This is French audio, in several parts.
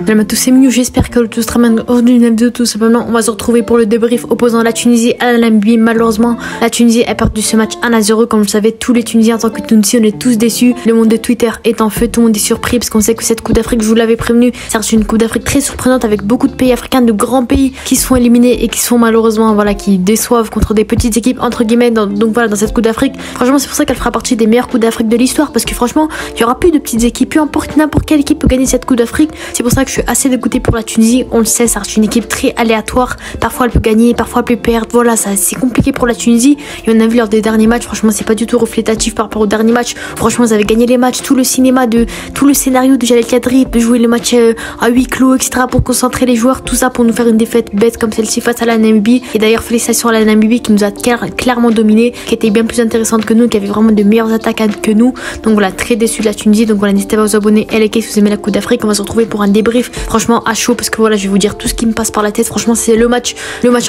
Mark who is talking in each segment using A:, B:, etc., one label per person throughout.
A: Salam à tous, c'est Minou, j'espère que tout sera bien. Aujourd'hui, une vidéo tout simplement, on va se retrouver pour le débrief opposant la Tunisie à la Namibie. Malheureusement, la Tunisie a perdu ce match 1-0. Comme vous le savez, tous les Tunisiens en tant que Tunisiens, on est tous déçus. Le monde de Twitter est en feu, tout le monde est surpris parce qu'on sait que cette Coupe d'Afrique, je vous l'avais prévenu, c'est une Coupe d'Afrique très surprenante avec beaucoup de pays africains, de grands pays qui se font éliminer et qui sont malheureusement, voilà, qui déçoivent contre des petites équipes entre guillemets. Donc voilà, dans cette Coupe d'Afrique, franchement, c'est pour ça qu'elle fera partie des meilleures Coupes d'Afrique de l'histoire parce que franchement, il y aura plus de petites équipes, peu importe n'importe quelle équipe peut gagner cette Coupe d'Afrique. C'est pour ça que je suis assez dégoûtée pour la Tunisie. On le sait, c'est une équipe très aléatoire. Parfois elle peut gagner, parfois elle peut perdre. Voilà, ça c'est compliqué pour la Tunisie. Et on a vu lors des derniers matchs, franchement, c'est pas du tout reflétatif par rapport au dernier match. Franchement, ils avaient gagné les matchs, tout le scénario de Jalel Kadri, de jouer les matchs à huis clos, etc. pour concentrer les joueurs, tout ça pour nous faire une défaite bête comme celle-ci face à la Namibie. Et d'ailleurs, félicitations à la Namibie qui nous a clairement dominé, qui était bien plus intéressante que nous, qui avait vraiment de meilleures attaques que nous. Donc voilà, très déçu de la Tunisie. Donc voilà, n'hésitez pas à vous abonner et liker si vous aimez la Coupe d'Afrique. On va se retrouver pour un débrief franchement à chaud parce que voilà, je vais vous dire tout ce qui me passe par la tête. Franchement, c'est le match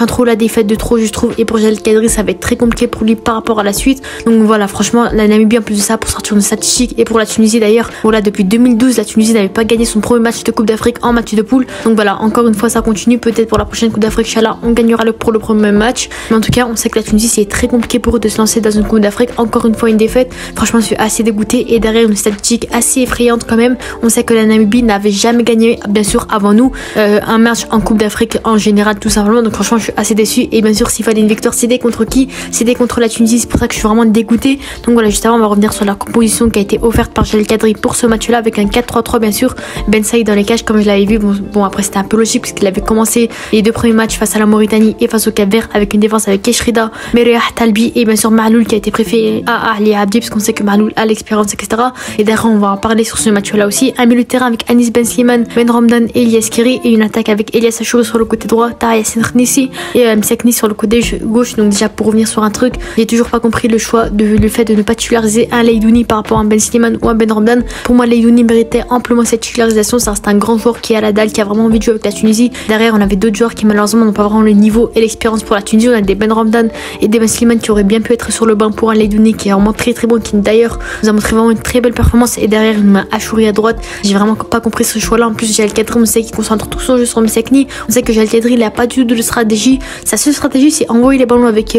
A: en trop, la défaite de trop, je trouve. Et pour Jalel Kadri, ça va être très compliqué pour lui par rapport à la suite. Donc voilà, franchement, la Namibie en plus de ça pour sortir une statistique. Et pour la Tunisie d'ailleurs, voilà, depuis 2012, la Tunisie n'avait pas gagné son premier match de Coupe d'Afrique en match de poule. Donc voilà, encore une fois, ça continue. Peut-être pour la prochaine Coupe d'Afrique, Inch'Allah, on gagnera pour le premier match. Mais en tout cas, on sait que la Tunisie, c'est très compliqué pour eux de se lancer dans une Coupe d'Afrique. Encore une fois, une défaite. Franchement, je suis assez dégoûtée. Et derrière, une statistique assez effrayante quand même. On sait que la Namibie n'avait jamais gagné, bien sûr, avant nous, un match en Coupe d'Afrique en général, tout simplement. Donc franchement, je suis assez déçue. Et bien sûr, s'il fallait une victoire, c'était contre qui? C'était contre la Tunisie. C'est pour ça que je suis vraiment dégoûtée. Donc voilà, juste avant, on va revenir sur la composition qui a été offerte par Jalel Kadri pour ce match-là avec un 4-3-3, bien sûr. Ben Saïd dans les cages, comme je l'avais vu. Bon, après, c'était un peu logique parce qu'il avait commencé les deux premiers matchs face à la Mauritanie et face au Cap-Vert avec une défense avec Keshrida, Merih Talbi et bien sûr Mahloul qui a été préféré à Ali Abdi parce qu'on sait que Mahloul a l'expérience, etc. Et derrière, on va en parler sur ce match-là aussi. Un milieu de terrain avec Anis Ben Slimane, Ben Ramdan et Elias Kiri et une attaque avec Elias Achour sur le côté droit, Taha Yassine Khnisi et Msekni sur le côté gauche. Donc déjà, pour revenir sur un truc, j'ai toujours pas compris le fait de ne pas titulariser un Leidouni par rapport à un Ben Slimane ou un Ben Ramdan. Pour moi, Leidouni méritait amplement cette titularisation. Ça reste un grand joueur qui est à la dalle, qui a vraiment envie de jouer avec la Tunisie. Derrière, on avait d'autres joueurs qui malheureusement n'ont pas vraiment le niveau et l'expérience pour la Tunisie. On a des Ben Ramdan et des Ben Slimane qui auraient bien pu être sur le banc pour un Leidouni qui est vraiment très très bon, qui d'ailleurs nous a montré vraiment une très belle performance. Et derrière, une main Achouri à droite. J'ai vraiment pas compris ce choix-là. En plus, Jalel Kadri, on sait qu'il concentre tout son jeu sur Msekni. On sait que Jalel Kadri, il a pas du tout de stratégie. Sa seule stratégie, c'est envoyer les ballons avec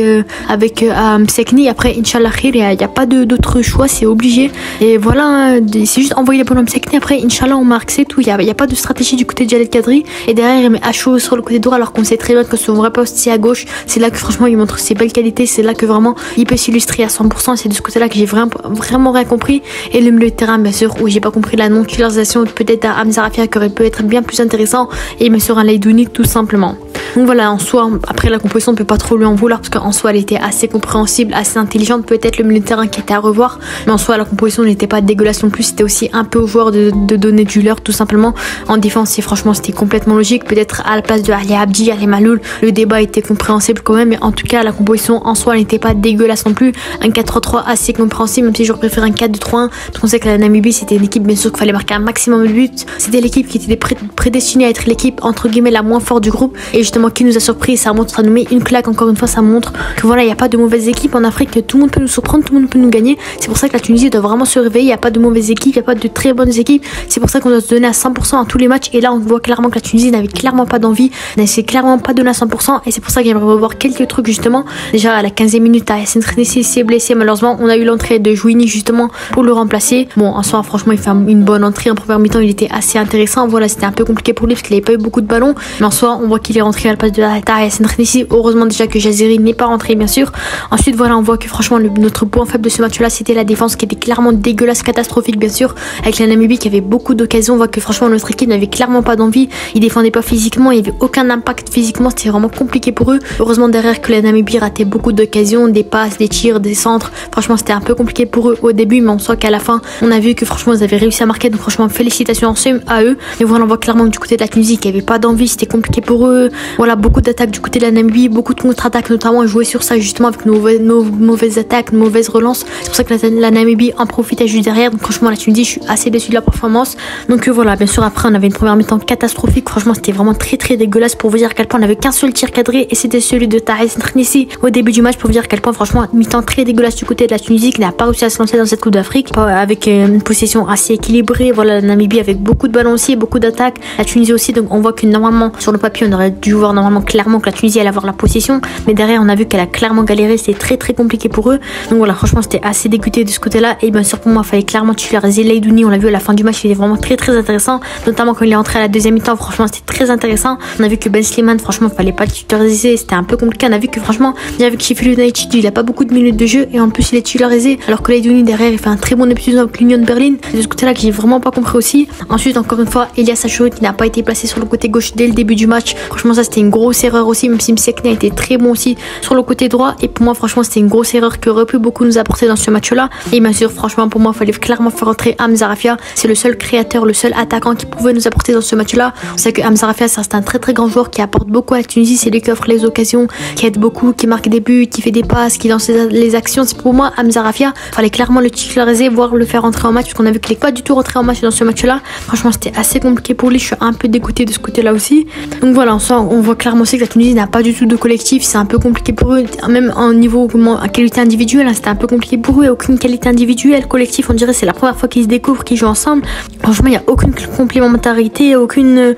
A: Msekni. Après, Inch'Allah, il n'y a pas d'autre choix, c'est obligé. Et voilà, c'est juste envoyer les ballons à Msekni. Après, Inch'Allah, on marque, c'est tout. Il n'y a pas de stratégie du côté de Jalel Kadri. Et derrière, il met Achouri sur le côté droit, alors qu'on sait très bien que son vrai poste, c'est à gauche. C'est là que franchement, il montre ses belles qualités. C'est là que vraiment, il peut s'illustrer à 100%. C'est de ce côté-là que j'ai vraiment rien compris. Et le milieu de terrain, bien sûr, où j'ai pas compris la non-titularisation, peut-être à Hamza Rafia qui aurait pu être bien plus intéressant. Et bien sûr, un Leidouni, tout simplement. Donc voilà, en soi, après la composition, on ne peut pas trop lui en vouloir parce qu'en soi, elle était assez compréhensible, assez intelligente. Peut-être le milieu de terrain qui était à revoir, mais en soi, la composition n'était pas dégueulasse non plus. C'était aussi un peu au joueur de donner du leurre, tout simplement. En défense, et franchement, c'était complètement logique. Peut-être à la place de Ali Abdi, Ali Mahloul, le débat était compréhensible quand même. Mais en tout cas, la composition en soi n'était pas dégueulasse non plus. Un 4-3-3 assez compréhensible, même si j'aurais préféré un 4-2-3-1. Parce qu'on sait que la Namibie, c'était une équipe, bien sûr, qu'il fallait marquer un maximum de buts. C'était l'équipe qui était prédestinée à être l'équipe, entre guillemets, la moins forte du groupe. Et justement, qui nous a surpris, ça montre, ça nous met une claque encore une fois, ça montre que voilà, il n'y a pas de mauvaise équipe en Afrique, que tout le monde peut nous surprendre, tout le monde peut nous gagner. C'est pour ça que la Tunisie doit vraiment se réveiller, il n'y a pas de mauvaises équipes, il n'y a pas de très bonnes équipes. C'est pour ça qu'on doit se donner à 100% à tous les matchs. Et là, on voit clairement que la Tunisie n'avait clairement pas d'envie, n'essayait clairement pas donné à 100%. Et c'est pour ça que j'aimerais revoir quelques trucs justement. Déjà à la 15e minute, Yassine Khnisi s'est blessé malheureusement. On a eu l'entrée de Jouini justement pour le remplacer. Bon, en soi, franchement, il fait une bonne entrée en première mi-temps, il était assez intéressant. Voilà, c'était un peu compliqué pour lui parce qu'il n'avait pas eu beaucoup de ballons. Mais en soi, on voit qu'il est rentré à la place de Yassine Khnisi. Heureusement déjà que Jaziri n'est pas rentré, bien sûr. Ensuite, voilà, on voit que franchement, notre point faible de ce match-là, c'était la défense qui était clairement dégueulasse, catastrophique, bien sûr. Avec la Namibie qui avait beaucoup d'occasions, on voit que franchement, notre équipe n'avait clairement pas d'envie. Ils défendaient pas physiquement, il n'y avait aucun impact physiquement, c'était vraiment compliqué pour eux. Heureusement derrière que la Namibie ratait beaucoup d'occasions, des passes, des tirs, des centres. Franchement, c'était un peu compliqué pour eux au début, mais on sait qu'à la fin, on a vu que franchement, ils avaient réussi à marquer. Donc franchement, félicitations à eux. Et voilà, on voit clairement du côté de la Tunisie qu'il n'y avait pas d'envie, c'était compliqué pour eux. Voilà, beaucoup d'attaques du côté de la Namibie, beaucoup de contre-attaques notamment, et jouer sur ça justement avec nos mauvaises attaques, nos mauvaises relances. C'est pour ça que la Namibie en profitait juste derrière. Donc franchement, la Tunisie, je suis assez déçue de la performance. Donc voilà, bien sûr, après, on avait une première mi-temps catastrophique. Franchement, c'était vraiment très très dégueulasse pour vous dire à quel point on avait qu'un seul tir cadré et c'était celui de Tahes Nrnissi au début du match pour vous dire à quel point franchement mi-temps très dégueulasse du côté de la Tunisie qui n'a pas réussi à se lancer dans cette Coupe d'Afrique avec une possession assez équilibrée. Voilà, la Namibie avec beaucoup de ballons aussi, beaucoup d'attaques, la Tunisie aussi, donc on voit que normalement sur le papier on aurait dû voir normalement clairement que la Tunisie allait avoir la possession, mais derrière on a vu qu'elle a clairement galéré, c'était très compliqué pour eux. Donc voilà, franchement c'était assez dégoûté de ce côté là et bien sûr pour moi il fallait clairement titulariser Leidouni. On l'a vu à la fin du match, il était vraiment très intéressant, notamment quand il est entré à la deuxième mi-temps. Franchement c'était très intéressant. On a vu que Ben Slimane franchement fallait pas le titulariser, c'était un peu compliqué. On a vu que franchement déjà avec Sheffield United il a pas beaucoup de minutes de jeu et en plus il est titularisé alors que Leidouni derrière il fait un très bon début de saison avec l'Union de Berlin. C'est de ce côté là que j'ai vraiment pas compris aussi. Ensuite encore une fois Elias Achouri qui n'a pas été placé sur le côté gauche dès le début du match. Franchement ça c'était une grosse erreur aussi, même si Msekni a été très bon aussi sur le côté droit et pour moi franchement c'était une grosse erreur qui aurait pu beaucoup nous apporter dans ce match là. Et bien sûr franchement pour moi il fallait clairement faire entrer Hamza Rafia, c'est le seul créateur, le seul attaquant qui pouvait nous apporter dans ce match là. On sait que Hamza Rafia c'est un très grand joueur qui apporte beaucoup à la Tunisie, c'est lui qui offre les occasions, qui aide beaucoup, qui marque des buts, qui fait des passes, qui lance les actions. C'est pour moi Hamza Rafia, fallait clairement le titulariser, voire le faire entrer en match parce qu'on a vu qu'il n'est pas du tout rentré en match dans ce match là. Franchement c'était assez compliqué pour lui, je suis un peu dégoûtée de ce côté là aussi. Donc voilà, on voit clairement aussi que la Tunisie n'a pas du tout de collectif, c'est un peu compliqué pour eux, même en niveau qualité individuelle, hein, c'était un peu compliqué pour eux, aucune qualité individuelle, collectif on dirait c'est la première fois qu'ils se découvrent, qu'ils jouent ensemble. Franchement il n'y a aucune complémentarité, aucune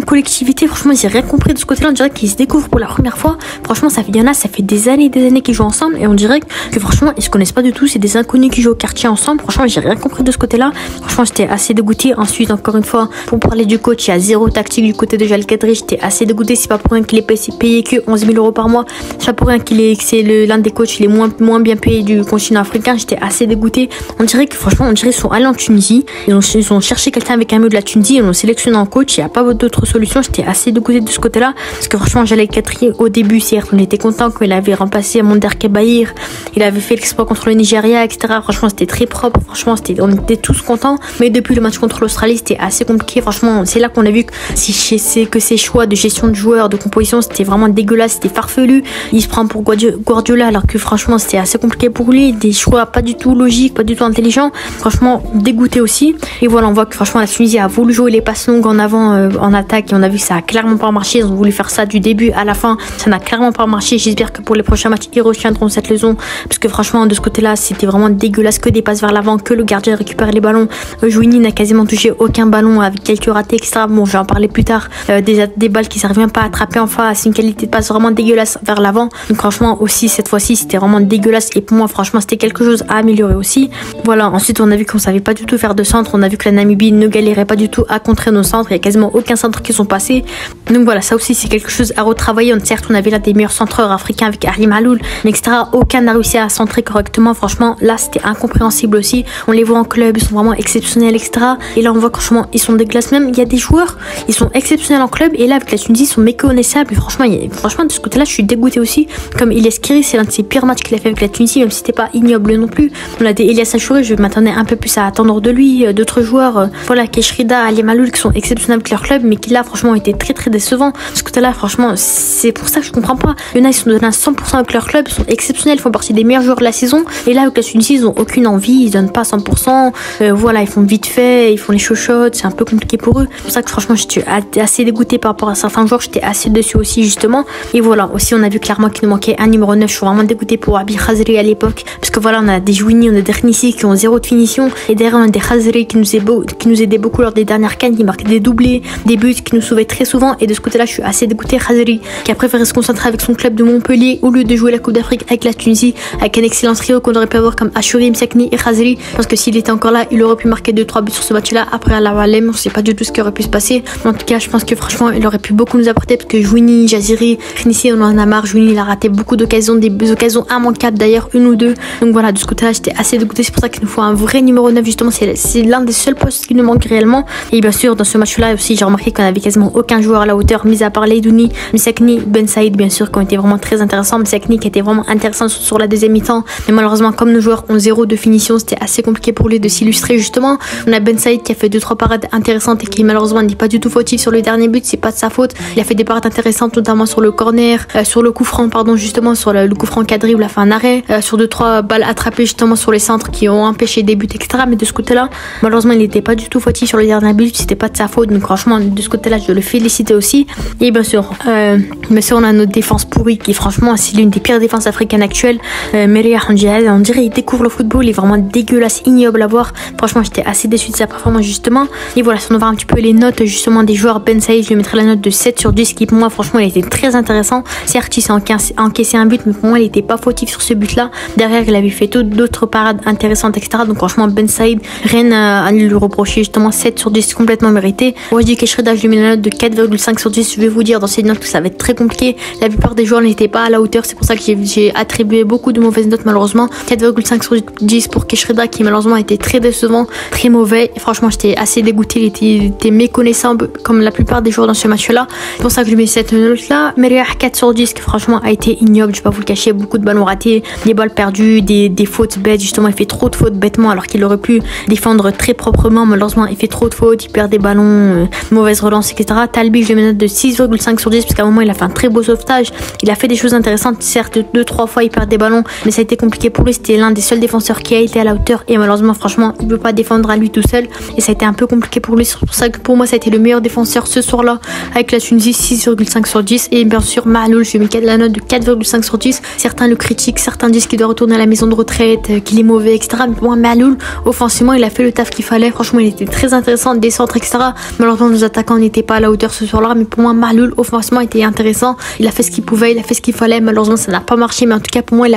A: collectivité, franchement j'ai rien compris de ce côté là, on dirait qu'ils se découvrent pour la première fois. Franchement ça fait des années qu'ils jouent ensemble et on dirait que franchement ils se connaissent pas du tout, c'est des inconnus qui jouent au quartier ensemble. Franchement j'ai rien compris de ce côté là, franchement j'étais assez dégoûté. Ensuite encore une fois pour parler du coach, il y a zéro tactique du côté de Jal Kadri, j'étais assez dégoûté. C'est pas pour rien qu'il est payé que 11 000 € par mois, c'est pas pour rien que c'est l'un des coachs les moins bien payés du continent africain. J'étais assez dégoûté, on dirait que franchement ils sont allés en Tunisie, ils ont cherché quelqu'un avec un mot de la Tunisie, ils l'ont sélectionné en coach, il n'y a pas d'autre solution. J'étais assez dégoûté de ce côté là parce que franchement Jal Kadri au début certes on était content quand il avait remplacé Monder Kebaïr, il avait fait l'exploit contre le Nigeria etc. Franchement c'était très propre, franchement on était tous contents, mais depuis le match contre l'Australie c'était assez compliqué. Franchement c'est là qu'on a vu que ces choix de gestion de joueurs, de composition c'était vraiment dégueulasse, c'était farfelu. Il se prend pour Guardiola alors que franchement c'était assez compliqué pour lui, des choix pas du tout logiques, pas du tout intelligents. Franchement dégoûté aussi. Et voilà, on voit que franchement la Tunisie a voulu jouer les passes longues en avant en attaque et on a vu que ça a clairement pas marché. Ils ont voulu faire ça du début à la fin, ça n'a clairement pas marché. J'espère que pour les prochains matchs ils retiendront cette leçon parce que franchement de ce côté là c'était vraiment dégueulasse, que des passes vers l'avant, que le gardien récupère les ballons. Jouini n'a quasiment touché aucun ballon avec quelques ratés etc. Bon je vais en parler plus tard, des balles qui servent même pas à attraper en face, c'est une qualité de passe vraiment dégueulasse vers l'avant. Donc franchement aussi cette fois-ci c'était vraiment dégueulasse et pour moi franchement c'était quelque chose à améliorer aussi. Voilà, ensuite on a vu qu'on savait pas du tout faire de centre, on a vu que la Namibie ne galérait pas du tout à contrer nos centres, il y a quasiment aucun centre qui sont passés. Donc voilà, ça aussi c'est quelque chose à retravailler. Certes on avait là des meilleurs centreurs africains avec Ali Maloul, mais etc. Aucun n'a réussi à centrer correctement. Franchement là c'était incompréhensible aussi. On les voit en club, ils sont vraiment exceptionnels etc. Et là on voit que franchement ils sont dégueulasses. Même il y a des joueurs, ils sont exceptionnels en club et là avec la Tunisie ils sont méconnaissables. Franchement de ce côté là je suis dégoûté aussi. Comme Elias Kiri, c'est l'un de ses pires matchs qu'il a fait avec la Tunisie, même si c'était pas ignoble non plus. On a des Elias Achouri, je m'attendais un peu plus à attendre de lui, d'autres joueurs, voilà, Keshrida, Ali Maloul qui sont exceptionnels avec leur club, mais qui là franchement ont été très décevants. De ce côté là franchement c'est pour ça que je comprends pas. Il y en a ils sont donnés à 100% avec leur club, ils sont exceptionnels, ils font partie des meilleurs joueurs de la saison et là avec la Tunisie ils ont aucune envie, ils donnent pas 100%, voilà, ils font vite fait, ils font les chochottes, c'est un peu compliqué pour eux. C'est pour ça que franchement j'étais assez dégoûté par rapport à certains joueurs, j'étais assez dessus aussi justement. Et voilà, aussi on a vu clairement qu'il nous manquait un numéro 9, je suis vraiment dégoûté pour Abi Khazri à l'époque parce que voilà on a des Jouini, on a des Rnissi qui ont zéro de finition et derrière on a des Khazri qui nous aidaient beaucoup lors des dernières cannes, qui marquaient des doublés, des buts, qui nous sauvaient très souvent. Et de ce côté là je suis assez dégoûté. Khazri qui a préféré se concentrer avec son club de Montpellier au lieu de jouer la Coupe d'Afrique avec la Tunisie, avec un excellent trio qu'on aurait pu avoir comme Achouri, Msekni et Khazri. Parce que s'il était encore là il aurait pu marquer 2-3 buts sur ce match là. Après à la Walem on sait pas du tout ce qui aurait pu se passer, mais en tout cas je pense que franchement il aurait pu beaucoup nous apporter parce que Jouini, Jaziri, Rnissi on en a marre. Jouini il a raté beaucoup d'occasions, des occasions immanquables d'ailleurs, une ou deux. Donc voilà, de ce côté là j'étais assez dégoûté. C'est pour ça qu'il nous faut un vrai numéro 9 justement, c'est l'un des seuls postes qui nous manque réellement. Et bien sûr dans ce match là aussi j'ai remarqué qu'on avait quasiment aucun joueur à la hauteur, mis à part Leidouni, Msekni, Ben Saïd bien sûr qui ont été vraiment très intéressants. Msekni qui était vraiment intéressant sur la deuxième mi-temps, mais malheureusement comme nos joueurs ont zéro de finition c'était assez compliqué pour lui de s'illustrer justement. On a Ben Saïd qui a fait 2-3 parades intéressantes et qui malheureusement n'est pas du tout fautif sur le dernier but, c'est pas de sa faute. Il a fait des parades intéressantes notamment sur le corner, sur le coup franc pardon, justement sur le coup franc cadré où il a fait un arrêt, sur 2-3 balles attrapées justement sur les centres qui ont empêché des buts etc. Mais de ce côté là malheureusement il n'était pas du tout fautif sur le dernier but, c'était pas de sa faute. Donc franchement de ce côté là je le félicite féliciter aussi. Et bien sûr, on a notre défense pourrie qui franchement c'est l'une des pires défenses africaines actuelles. Meria Handjihad, on dirait il découvre le football, il est vraiment dégueulasse, ignoble à voir. Franchement j'étais assez déçue de sa performance justement. Et voilà, si on va un petit peu les notes justement des joueurs, Ben Saïd, je lui mettrai la note de 7 sur 10 qui pour moi franchement il était très intéressant. Certes il s'est encaissé un but, mais pour moi il était pas fautif sur ce but là. Derrière il avait fait d'autres parades intéressantes etc. Donc franchement Ben Saïd, rien à lui reprocher, justement 7 sur 10 complètement mérité. Moi je dis que Keshreda, je lui mets la note de 4,5 sur 10. Je vais vous dire dans ces notes que ça va être très compliqué. La plupart des joueurs n'étaient pas à la hauteur, c'est pour ça que j'ai attribué beaucoup de mauvaises notes malheureusement. 4,5 sur 10 pour Keshreda qui malheureusement était très décevant, très mauvais. Et franchement j'étais assez dégoûté, il était méconnaissant comme la plupart des joueurs dans ce match là. C'est pour ça que je lui mets cette note là. Meria 4 sur 10 qui franchement a été ignoble, je vais pas vous le cacher, beaucoup de ballons ratés, des balles perdues, des fautes bêtes, justement il fait trop de fautes bêtement alors qu'il aurait pu défendre très proprement. Malheureusement il fait trop de fautes, il perd des ballons, mauvaise relance etc. Talbi je lui mets une note de 6,5 sur 10 parce qu'à un moment il a fait un très beau sauvetage, il a fait des choses intéressantes, certes 2-3 fois il perd des ballons mais ça a été compliqué pour lui, c'était l'un des seuls défenseurs qui a été à la hauteur et malheureusement franchement il ne peut pas défendre à lui tout seul et ça a été un peu compliqué pour lui. C'est pour ça que pour moi ça a été le meilleur défenseur ce soir là avec la Tunisie, 6,5 sur 10. Et bien sûr Mahloul je lui mets la note de 4,5 sur 10. Certains le critiquent, certains disent qu'il doit retourner à la maison de retraite, qu'il est mauvais etc. Mais pour moi Mahloul offensivement il a fait le taf qu'il fallait, franchement il était très intéressant, des centres etc. Malheureusement nos attaquants n'étaient pas à la hauteur ce soir là, mais pour moi Mahloul offensivement était intéressant, il a fait ce qu'il pouvait, il a fait ce qu'il fallait. Malheureusement ça n'a pas marché, mais en tout cas pour moi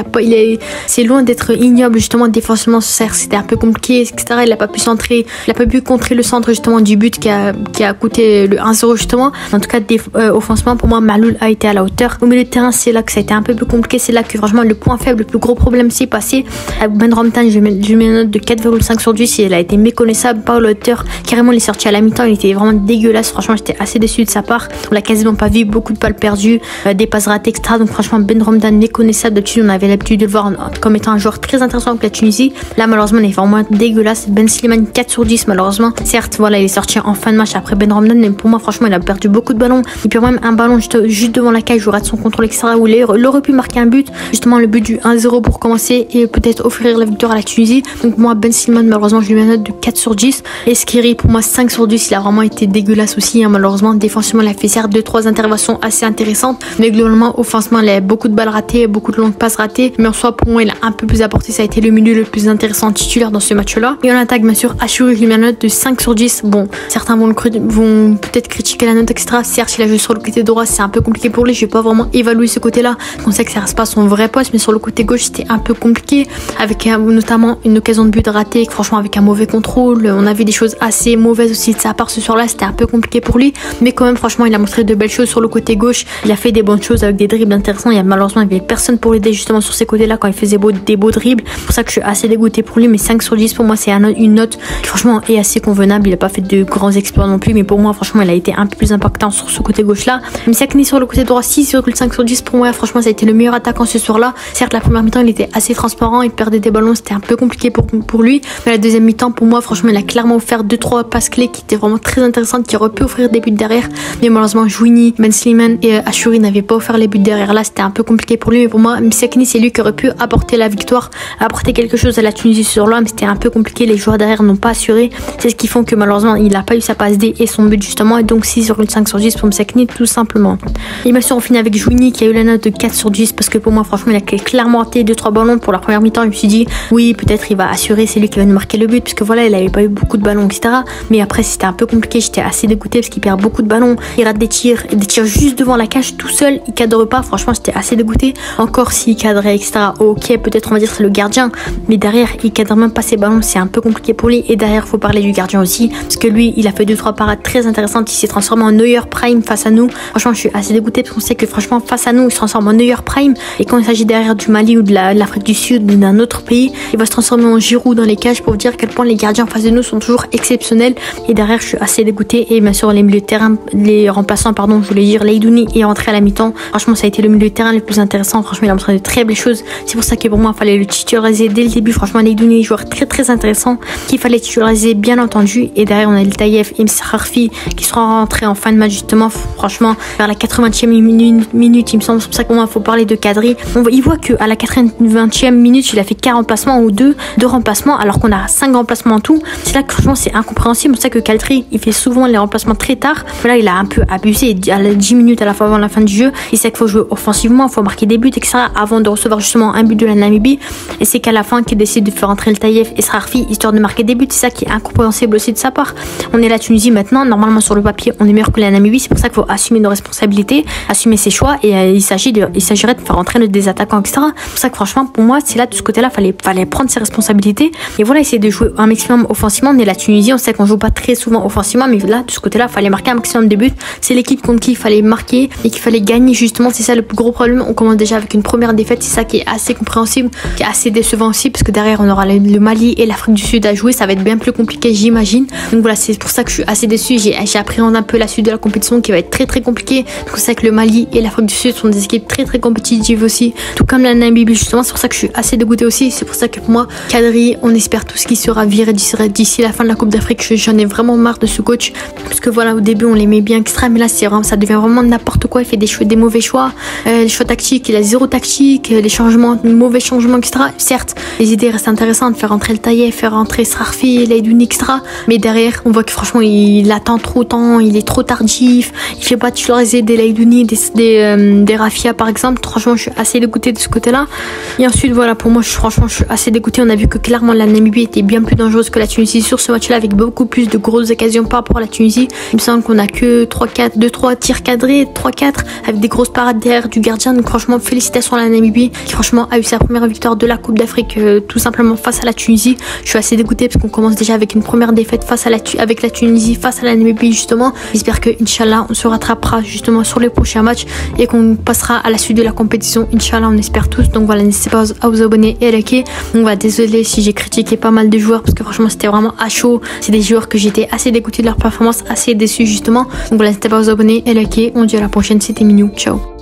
A: c'est loin d'être ignoble justement défensivement. C'était un peu compliqué etc. Il a pas pu centrer, il a pas pu contrer le centre justement du but qui a coûté le 1-0 justement. En tout cas offensivement pour moi Mahloul a été à la hauteur. Au milieu de terrain c'est là que ça a été un peu plus compliqué, c'est là que franchement le point faible, le plus gros problème s'est passé. Ben Ramtan je mets une note de 4,5 sur 10. Il a été méconnaissable, pas à la hauteur, carrément il est sorti à la mi-temps, il était vraiment dégueulasse, franchement j'étais assez déçu de sa part. On l'a quasiment pas vu, beaucoup de balles perdues, des passes ratées etc. Donc franchement Ben Ramtan méconnaissable. D'habitude on avait l'habitude de le voir comme étant un joueur très intéressant avec la Tunisie, là malheureusement il est vraiment dégueulasse. Ben Slimani 4 sur 10 malheureusement, certes voilà il est sorti en fin de match après Ben Ramdan, mais pour moi franchement il a perdu beaucoup de ballons, il perd même un ballon juste devant la cage, il rate son contrôle etc. où il aurait pu marquer un but, justement le but du 1-0 pour commencer et peut-être offrir la victoire à la Tunisie. Donc moi Ben Slimani malheureusement je lui mets une note de 4 sur 10. Et Skiri pour moi 5 sur 10, il a vraiment été dégueulasse aussi hein, malheureusement défensivement il a fait certes 2-3 interventions assez intéressantes, mais globalement offensivement il a beaucoup de balles ratées, beaucoup de longues passes ratées, mais en soi pour moi il a un peu plus apporté, ça a été le milieu le plus intéressant titulaire dans ce match là. Et en attaque bien sûr Achouri je lui mets une note de 5 sur 10. Bon certains vont peut-être critiquer la note etc. Certes il a joué sur le côté droit, c'est un peu compliqué pour lui, je vais pas vraiment évaluer ce côté là, on sait que ça reste pas son vrai poste, mais sur le côté gauche c'était un peu compliqué avec notamment une occasion de but ratée, franchement avec un mauvais contrôle, on a vu des choses assez mauvaises aussi de sa part ce soir là, c'était un peu compliqué pour lui, mais quand même franchement il a montré de belles choses sur le côté gauche, il a fait des bonnes choses avec des dribbles intéressants, malheureusement il y avait personne pour l'aider justement sur ces côtés là quand il faisait des beaux dribbles, c'est pour ça que je suis assez dégoûté pour lui, mais 5 sur 10 pour moi c'est une note qui franchement est assez convenable. Il a pas fait de grands exploits non plus, mais pour moi franchement il a été un peu plus impactant sur ce côté gauche là. Msakni sur le côté droit 6,5 sur 10 pour moi, franchement ça a été le meilleur attaquant ce soir là. Certes la première mi-temps il était assez transparent, il perdait des ballons, c'était un peu compliqué pour lui, mais la deuxième mi-temps pour moi franchement il a clairement offert 2-3 passes clés qui étaient vraiment très intéressantes, qui auraient pu offrir des buts derrière, mais malheureusement Jouini, Ben Slimani et Achouri n'avaient pas offert les buts derrière, là c'était un peu compliqué pour lui, mais pour moi Msakni c'est lui qui aurait pu apporter la victoire, apporter quelque chose à la Tunisie sur l'homme, c'était un peu compliqué, les joueurs derrière n'ont pas assuré, c'est ce qui font que malheureusement il n'a pas eu sa passe D et son but justement, et donc 6,5 sur 10 pour Msakni tout simplement. Et bien sûr on finit avec Jouini qui a eu la note de 4 sur 10 parce que pour moi franchement il a clairement raté 2-3 ballons pour la première mi-temps, je me suis dit oui peut-être il va assurer, c'est lui qui va nous marquer le but puisque voilà il avait pas eu beaucoup de ballons etc. Mais après c'était un peu compliqué, j'étais assez dégoûté parce qu'il perd beaucoup de ballons, il rate des tirs juste devant la cage tout seul, il cadre pas, franchement j'étais assez dégoûté, encore s'il cadrait etc. Ok peut-être on va dire c'est le gardien, mais derrière il cadre même pas ses ballons, c'est un peu compliqué pour lui. Et derrière faut parler du gardien aussi parce que lui il a fait 2-3 parades très intéressantes, il s'est transformé en Neuer Prime face à nous, franchement je suis assez dégoûté parce qu'on sait que franchement face à nous il se transforme en Neuer Prime, et quand il s'agit derrière du Mali ou de l'Afrique du Sud ou d'un autre pays il va se transformer en Giroud dans les cages, pour dire à quel point les gardiens face de nous sont toujours exceptionnels. Et derrière je suis assez dégoûté. Et bien sûr les milieux de terrain, les remplaçants pardon je voulais dire, Leidouni est rentré à la mi-temps, franchement ça a été le milieu de terrain le plus intéressant, franchement il a montré de très belles choses, c'est pour ça que pour moi il fallait le titulariser dès le début. Franchement Leidouni est un joueur très intéressant qu'il fallait titulariser bien entendu. Et derrière on a le Taïef et Msakharfi qui seront rentrés en fin de match justement, franchement vers la 80e minute il me semble, c'est pour ça que pour moi il faut parler de Kadri. Il voit qu'à la 80e minute il a fait 4 remplacements ou 2 remplacements alors qu'on a 5 remplacements en tout, c'est là que franchement c'est incompréhensible. C'est pour ça que Kadri il fait souvent les remplacements très tard Voilà, il a un peu abusé. À les 10 minutes à la fin avant la fin du jeu, il sait qu'il faut jouer offensivement, il faut marquer des buts, etc. avant de recevoir justement un but de la Namibie. Et c'est qu'à la fin qu'il décide de faire entrer le Taïef et Srarfi histoire de marquer des buts. C'est ça qui est incompréhensible aussi de sa part. On est la Tunisie maintenant, normalement sur le papier on est meilleur que la Namibie, c'est pour ça qu'il faut assumer nos responsabilités, assumer ses choix, et il s'agirait de faire entrer des attaquants, etc. C'est pour ça que franchement pour moi c'est là de ce côté là fallait prendre ses responsabilités et voilà, essayer de jouer un maximum offensivement. On est la Tunisie, on sait qu'on joue pas très souvent offensivement, mais là de ce côté là fallait marquer un maximum de buts. C'est l'équipe contre qui il fallait marquer et qu'il fallait gagner justement, c'est ça le plus gros problème. On commence déjà avec une première défaite, c'est ça qui est assez compréhensible, qui est assez décevant aussi, parce que derrière on aura le Mali et l'Afrique du Sud à jouer, ça va être bien plus compliqué j'imagine. Donc voilà, c'est pour ça que je suis assez déçue. J'ai appréhendé un peu la suite de la compétition qui va être très compliquée. Donc c'est que le Mali et l'Afrique du Sud sont des équipes très compétitives aussi, tout comme la Namibie justement. C'est pour ça que je suis assez dégoûtée aussi. C'est pour ça que pour moi Kadri, on espère tout ce qui sera viré d'ici la fin de la Coupe d'Afrique. J'en ai vraiment marre de ce coach, parce que voilà, au début on l'aimait bien extra, mais là c'est vraiment, ça devient vraiment n'importe quoi. Il fait des mauvais choix, les choix tactiques, il a zéro tactique, les changements, mauvais changements, etc. Certes les idées restent intéressantes, faire rentrer le Taïef, faire rentrer Srarfi, Leidouni, etc. mais derrière on voit que franchement il attend trop temps, il est trop tardif, il fait pas titulariser des Leidouni, des Rafia par exemple. Franchement je suis assez dégoûtée de ce côté là. Et ensuite voilà, pour moi franchement je suis assez dégoûtée. On a vu que clairement la Namibie était bien plus dangereuse que la Tunisie sur ce match là, avec beaucoup plus de grosses occasions par rapport à la Tunisie. Il me semble qu'on a que 2-3 tirs cadrés, 3-4 avec des grosses parades derrière du gardien. Donc franchement félicitations à la Namibie qui franchement a eu sa première victoire de la Coupe d'Afrique tout simplement face à la Tunisie. Je suis assez dégoûtée parce qu'on commence déjà avec une première défaite avec la Tunisie face à la Namibie justement. J'espère que Inch'Allah on se rattrapera justement sur les prochains matchs et qu'on passera à la suite de la compétition. Inch'Allah on espère tous. Donc voilà, n'hésitez pas à vous abonner et à liker. Donc voilà, désolé si j'ai critiqué pas mal de joueurs parce que franchement c'était vraiment à chaud. C'est des joueurs que j'étais assez dégoûtée de leur performance, assez déçue justement. Donc voilà, n'hésitez pas à vous abonner et à liker. On se dit à la prochaine, c'était Minou, ciao.